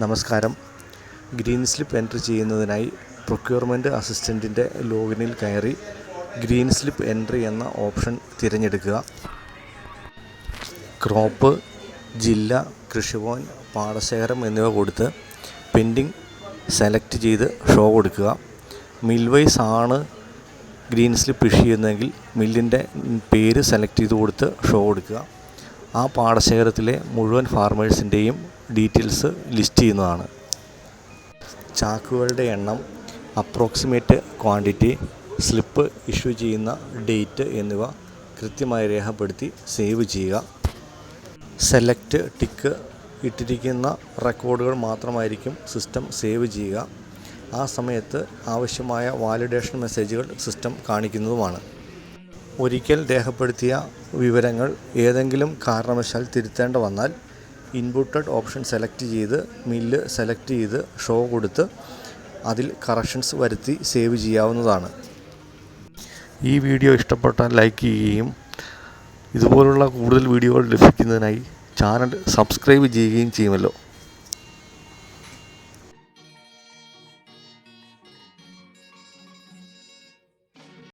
നമസ്കാരം. Green slip entry ചെയ്യുന്നതിനായി procurement അസിസ്റ്റൻറ്റിൻ്റെ ലോഗിനിൽ കയറി ഗ്രീൻ സ്ലിപ്പ് എൻട്രി എന്ന ഓപ്ഷൻ തിരഞ്ഞെടുക്കുക. ക്രോപ്പ്, ജില്ല, കൃഷിഭവൻ, പാടശേഖരം എന്നിവ കൊടുത്ത് പെൻഡിങ് സെലക്ട് ചെയ്ത് ഷോ കൊടുക്കുക. മിൽ വൈസ് ആണ് ഗ്രീൻ സ്ലിപ്പ് ഇഷ്യൂ ചെയ്യുന്നതെങ്കിൽ മില്ലിൻ്റെ പേര് സെലക്ട് ചെയ്ത് കൊടുത്ത് ഷോ കൊടുക്കുക. ആ പാടശേഖരത്തിലെ മുഴുവൻ ഫാർമേഴ്സിൻ്റെയും ഡീറ്റെയിൽസ് ലിസ്റ്റ് ചെയ്യുന്നതാണ്. ചാക്കുകളുടെ എണ്ണം, അപ്രോക്സിമേറ്റ് ക്വാണ്ടിറ്റി, സ്ലിപ്പ് ഇഷ്യൂ ചെയ്യുന്ന ഡേറ്റ് എന്നിവ കൃത്യമായി രേഖപ്പെടുത്തി സേവ് ചെയ്യുക. സെലക്ട് ടിക്ക് ഇട്ടിരിക്കുന്ന റെക്കോർഡുകൾ മാത്രമായിരിക്കും സിസ്റ്റം സേവ് ചെയ്യുക. ആ സമയത്ത് ആവശ്യമായ വാലിഡേഷൻ മെസ്സേജുകൾ സിസ്റ്റം കാണിക്കുന്നതുമാണ്. ഒരിക്കൽ രേഖപ്പെടുത്തിയ വിവരങ്ങൾ ഏതെങ്കിലും കാരണവശാൽ തിരുത്തേണ്ട വന്നാൽ ഇൻപുട്ടഡ് ഓപ്ഷൻ സെലക്ട് ചെയ്ത് മില്ല് സെലക്ട് ചെയ്ത് ഷോ കൊടുത്ത് അതിൽ കറക്ഷൻസ് വരുത്തി സേവ് ചെയ്യാവുന്നതാണ്. ഈ വീഡിയോ ഇഷ്ടപ്പെട്ടാൽ ലൈക്ക് ചെയ്യുകയും ഇതുപോലുള്ള കൂടുതൽ വീഡിയോകൾ ലഭിക്കുന്നതിനായി ചാനൽ സബ്സ്ക്രൈബ് ചെയ്യുകയും ചെയ്യുമല്ലോ.